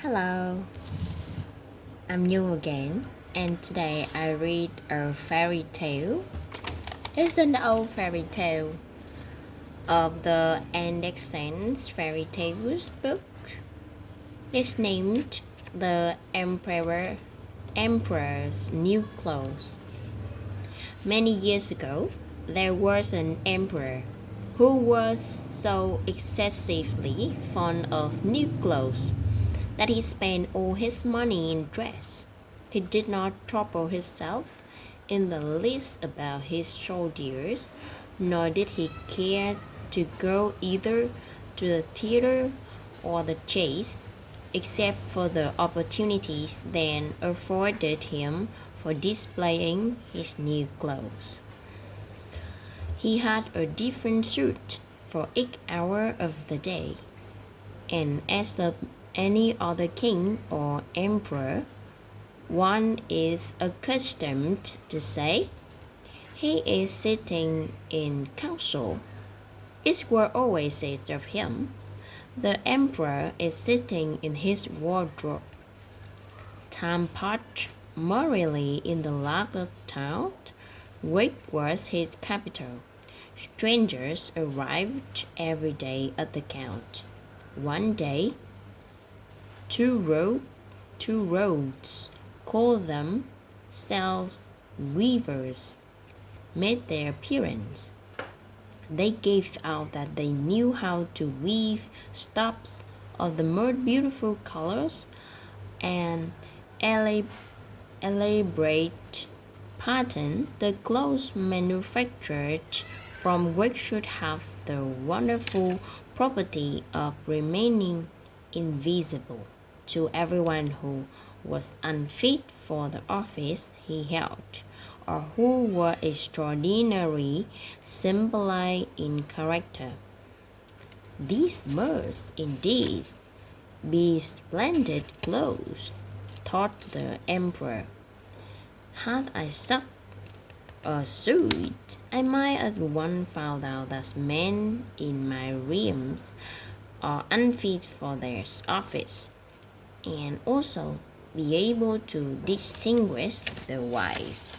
Hello, I'm new again, and today I read a fairy tale. It's an old fairy tale of the Andersen's fairy tales book. It's named The Emperor's New Clothes. Many years ago, there was an emperor who was so excessively fond of new clothes that he spent all his money in dress. He did not trouble himself in the least about his soldiers, nor did he care to go either to the theater or the chase, except for the opportunities then afforded him for displaying his new clothes. He had a different suit for each hour of the day, and as of any other king or emperor, one is accustomed to say, "He is sitting in council." It's what always said of him. The emperor is sitting in his wardrobe. Time passed merrily in the largest town, which was his capital. Strangers arrived every day at the count. One day, two roads, called themselves weavers, made their appearance. They gave out that they knew how to weave stuffs of the most beautiful colors and elaborate pattern. The clothes manufactured from which should have the wonderful property of remaining invisible to everyone who was unfit for the office he held, or who were extraordinarily symbolic in character. These must indeed be splendid clothes, thought the emperor. Had I such a suit, I might at once find out that men in my realms are unfit for their office, and also be able to distinguish the wise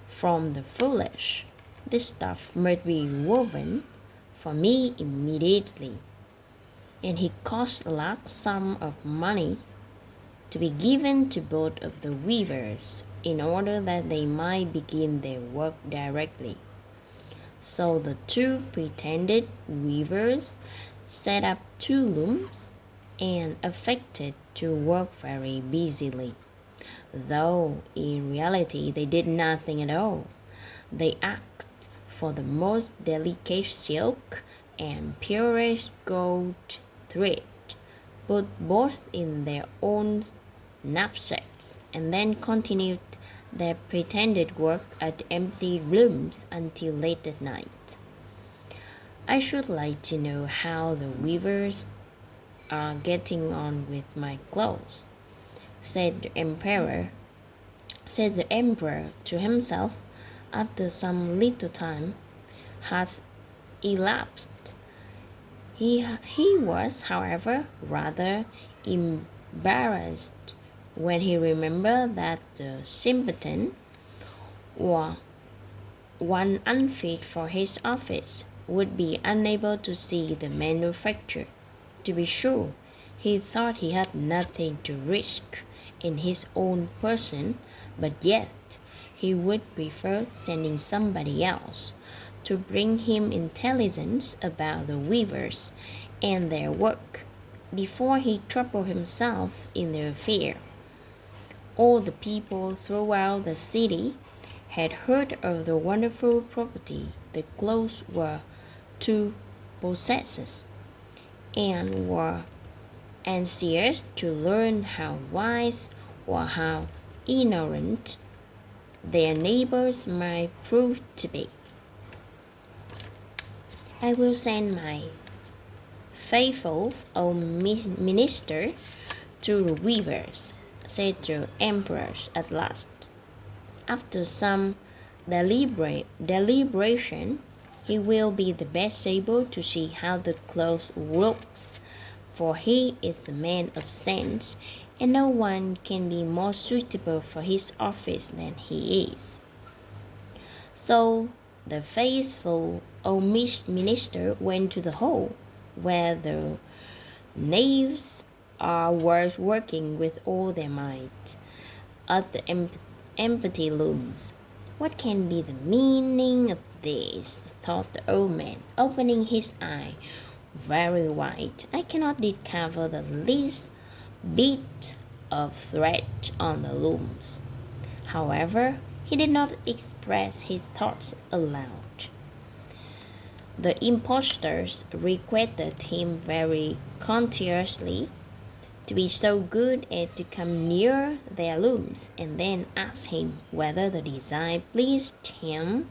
from the foolish. This stuff must be woven for me immediately, and he cost a large sum of money to be given to both of the weavers in order that they might begin their work directly. So the two pretended weavers set up two looms and affected to work very busily, though in reality they did nothing at all. They asked for the most delicate silk and purest gold thread, put both in their own knapsacks, and then continued their pretended work at empty looms until late at night. I should like to know how the weavers are getting on with my clothes, said the emperor to himself after some little time had elapsed. He was, however, rather embarrassed when he remembered that the simpleton, or one unfit for his office, would be unable to see the manufacture. To be sure, he thought he had nothing to risk in his own person, but yet he would prefer sending somebody else to bring him intelligence about the weavers and their work before he troubled himself in the affair. All the people throughout the city had heard of the wonderful property the clothes were to possess, and were anxious to learn how wise or how ignorant their neighbors might prove to be. I will send my faithful old minister to the weavers, said the emperor at last. After some deliberation, he will be the best able to see how the cloth looks for he is the man of sense, and no one can be more suitable for his office than he is. So the faithful old minister went to the hall, where the knaves were working with all their might at the empty looms. What can be the meaning of this? Thought the old man, opening his eye very wide. I cannot discover the least bit of thread on the looms. However, he did not express his thoughts aloud. The impostors requested him very courteously to be so good as to come near their looms, and then asked him whether the design pleased him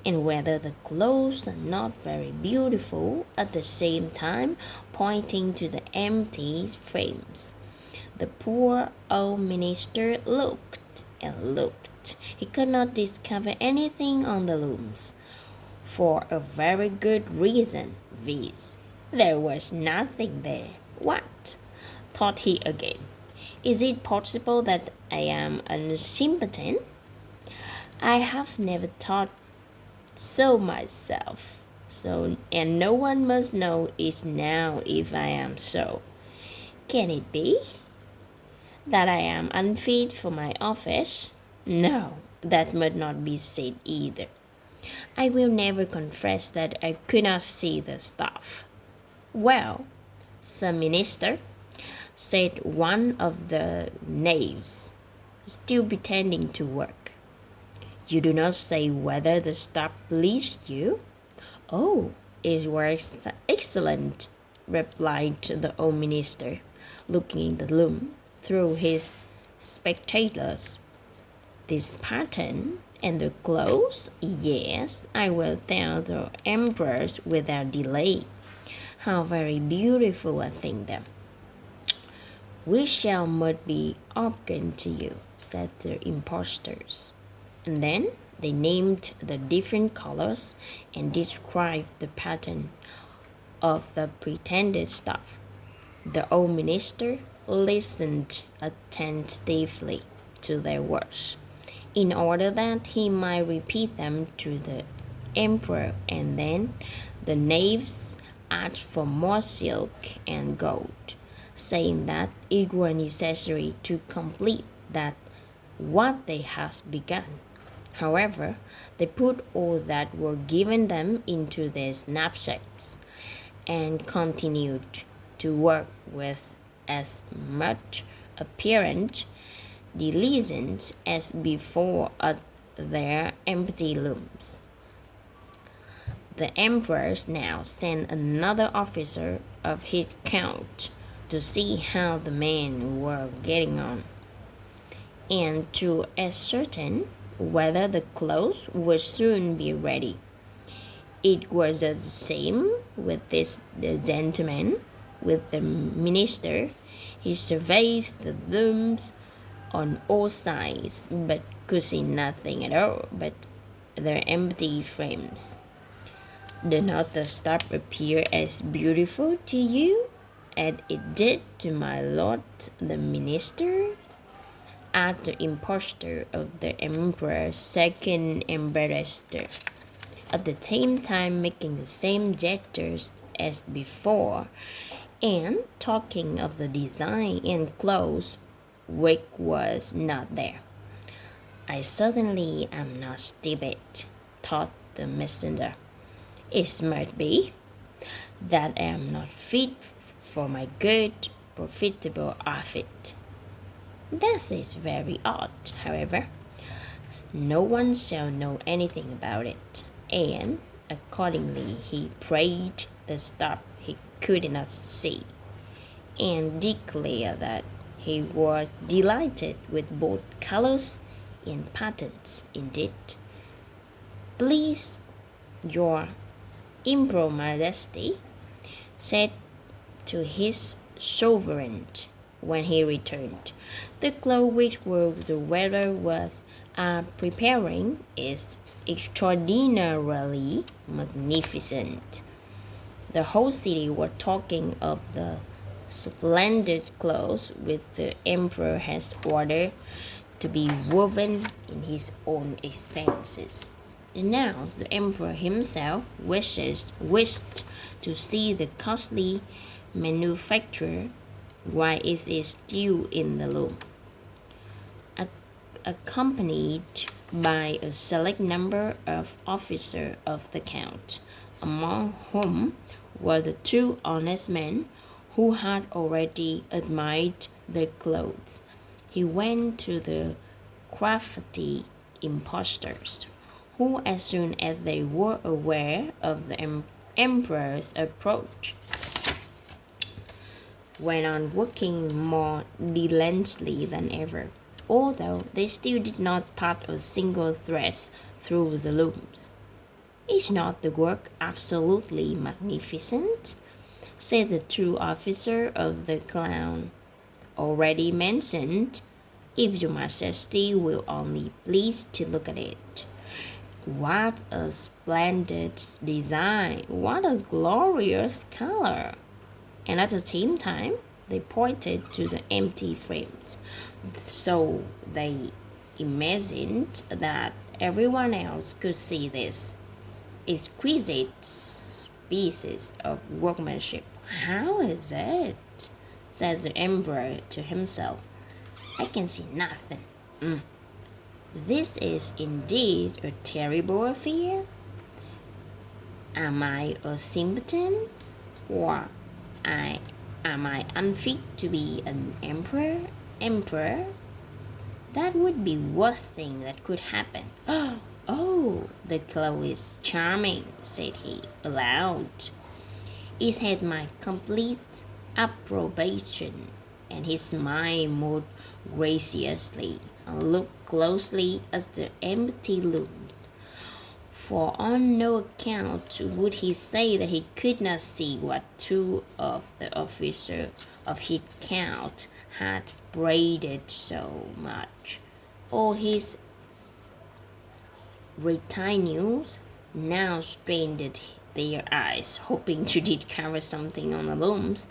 and whether the clothes are not very beautiful, at the same time pointing to the empty frames. The poor old minister looked and looked. He could not discover anything on the looms, for a very good reason, viz., there was nothing there. What? Thought he again. Is it possible that I am a simpleton? I have never thought so myself. And no one must know it now if I am so. Can it be that I am unfit for my office? No, that must not be said either. I will never confess that I could not see the stuff. Well, Sir Minister, said one of the knaves, still pretending to work, you do not say whether the stuff pleased you? Oh, it was excellent, replied the old minister, looking at the loom through his spectacles. This pattern and the clothes, yes, I will tell the emperors without delay. How very beautiful I think them. We shall must be obedient to you, said the impostors. And then they named the different colors and described the pattern of the pretended stuff. The old minister listened attentively to their words, in order that he might repeat them to the emperor, and then the knaves asked for more silk and gold, saying that it were necessary to complete that what they had begun. However, they put all that were given them into their knapsacks, and continued to work with as much apparent diligence as before at their empty looms. The emperor now sent another officer of his count to see how the men were getting on, and to ascertain whether the clothes would soon be ready. It was the same with this gentleman. With the minister, he surveyed the looms on all sides, but could see nothing at all but their empty frames. Did not the stuff appear as beautiful to you as it did to my lord the minister? Asked the impostor of the emperor's second ambassador, at the same time making the same gestures as before, and talking of the design and clothes which was not there. I certainly am not stupid, thought the messenger. It might be that I am not fit for my good, profitable outfit. That is very odd, however. No one shall know anything about it, and accordingly he prayed the stuff he could not see, and declared that he was delighted with both colors and patterns. Indeed, please, your Imperial Majesty, said to his sovereign when he returned, the cloth which the weather was preparing is extraordinarily magnificent. The whole city was talking of the splendid clothes which the emperor has ordered to be woven in his own expenses. And now the emperor himself wished to see the costly manufacture while it is still in the loom. Accompanied by a select number of officers of the count, among whom were the two honest men who had already admired the clothes. He went to the crafty impostors, who, as soon as they were aware of the emperor's approach, went on working more diligently than ever, although they still did not part a single thread through the looms. "Is not the work absolutely magnificent?" said the true officer of the crown already mentioned, "if your majesty will only please to look at it. What a splendid design! What a glorious color!" And at the same time, they pointed to the empty frames, so they imagined that everyone else could see this exquisite pieces of workmanship. "How is it?" says the emperor to himself. "I can see nothing. This is indeed a terrible affair. Am I a simpleton, or am I unfit to be an emperor? That would be worst thing that could happen." "Oh, the cloth is charming," said he aloud. "It had my complete approbation." And he smiled more graciously and looked closely at the empty looms. For on no account would he say that he could not see what two of the officers of his count had braided so much. All his retinues now strained their eyes, hoping to discover something on the looms,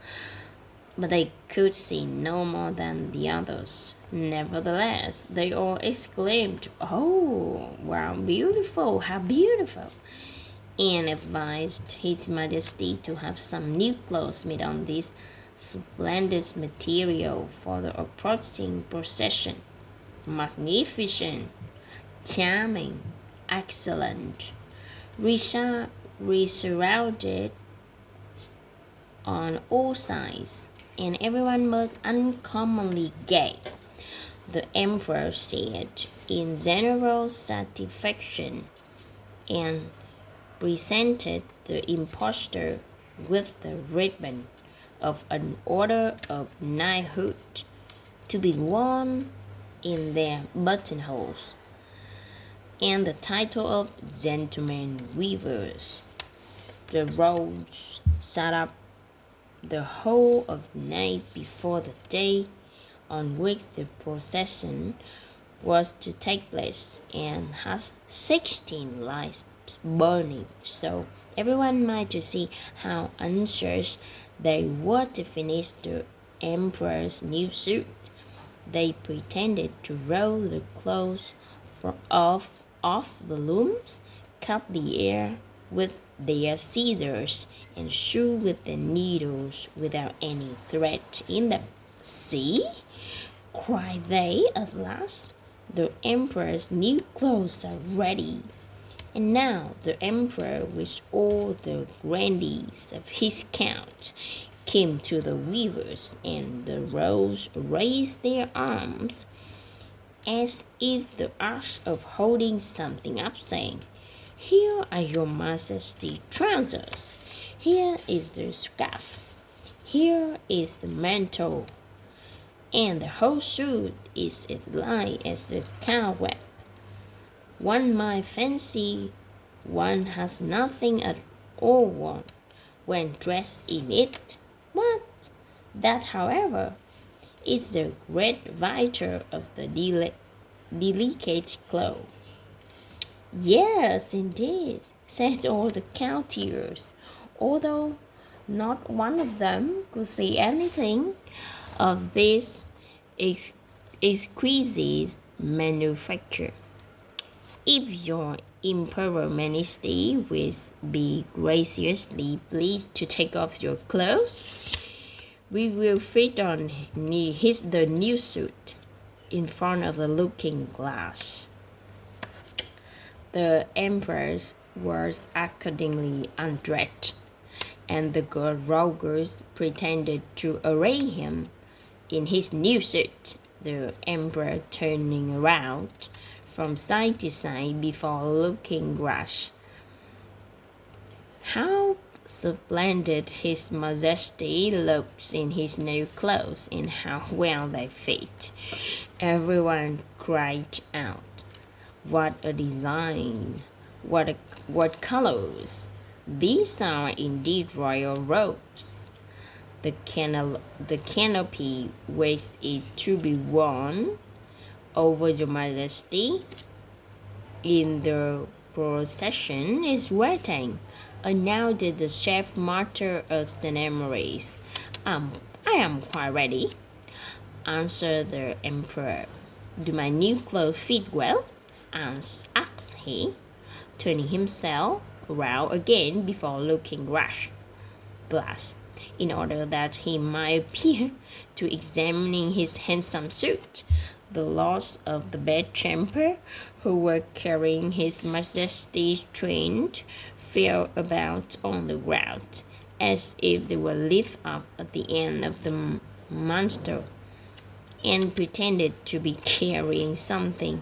but they could see no more than the others. Nevertheless, they all exclaimed, "Oh, wow, beautiful, how beautiful!" and advised His Majesty to have some new clothes made on this splendid material for the approaching procession. Magnificent, charming, excellent, resurrounded on all sides, and everyone was uncommonly gay. The emperor said in general satisfaction, and presented the impostor with the ribbon of an order of knighthood to be worn in their buttonholes, and the title of gentleman weavers. The roads sat up the whole of the night before the day on which the procession was to take place, and has 16 lights burning, so everyone might to see how anxious they were to finish the emperor's new suit. They pretended to roll the clothes off the looms, cut the air with their scissors, and sew with the needles without any thread in them. "See," cried they at last, "the emperor's new clothes are ready." And now the emperor, with all the grandees of his count, came to the weavers, and the rows raised their arms as if the act of holding something up, saying, "Here are your majesty's trousers. Here is the scarf. Here is the mantle. And the whole suit is as light as the cobweb. One might fancy one has nothing at all on when dressed in it. But that, however, is the great vital of the delicate cloth." "Yes, indeed," said all the courtiers, although Not one of them could say anything of this ex- exquisite manufacture. If your Imperial Majesty will be graciously pleased to take off your clothes, we will fit on the new suit in front of the looking glass. The Emperor was accordingly undressed, and the Rogers pretended to array him in his new suit, the Emperor turning around from side to side before looking glass. How splendid His Majesty looks in his new clothes, and how well they fit! Everyone cried out. What a design! What colors! These are indeed royal robes. The canopy waits it to be worn over your Majesty in the procession is waiting, announced the chef master of ceremonies. I am quite ready, answered the Emperor. Do my new clothes fit well? Asked he, turning himself round again before looking glass, in order that he might appear to examining his handsome suit. The lords of the bedchamber, who were carrying His Majesty's train, fell about on the ground, as if they were lifted up at the end of the monster, and pretended to be carrying something,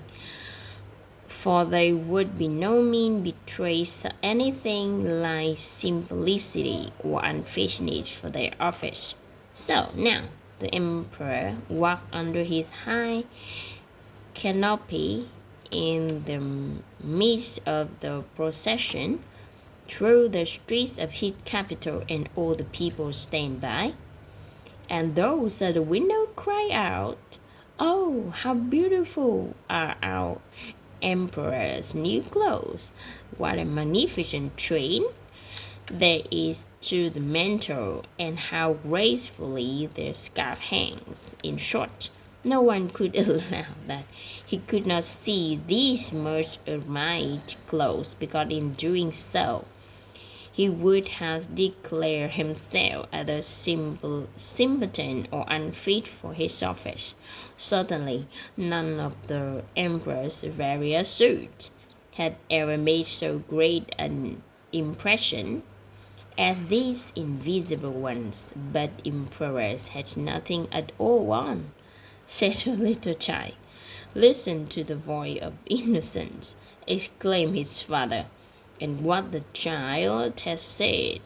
for they would by no means betray anything like simplicity or unfashionable for their office. So now the Emperor walked under his high canopy in the midst of the procession through the streets of his capital, and all the people stand by. And those at the window cry out, "Oh, how beautiful are our Emperor's new clothes! What a magnificent train there is to the mantle, and how gracefully their scarf hangs! In short, no one could allow that he could not see these much admired clothes, because in doing so he would have declared himself either simpleton or unfit for his office. Certainly, none of the Emperor's various suits had ever made so great an impression as these invisible ones, but Emperors had nothing at all on, said the little child. Listen to the voice of innocence, exclaimed his father, and what the child had said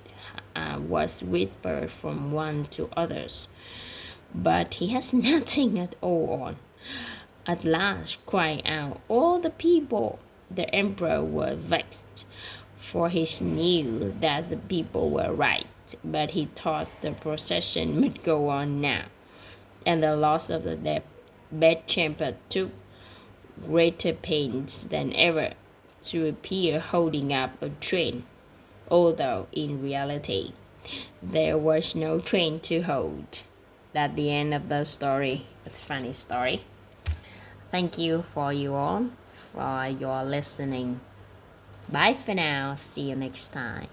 was whispered from one to others. But he has nothing at all on. At last cried out all the people. The Emperor was vexed, for he knew that the people were right, but he thought the procession would go on now, and the lords of the bedchamber took greater pains than ever to appear holding up a train, although in reality there was no train to hold. That's the end of the story. It's a funny story. Thank you for you all for your listening. Bye for now. See you next time.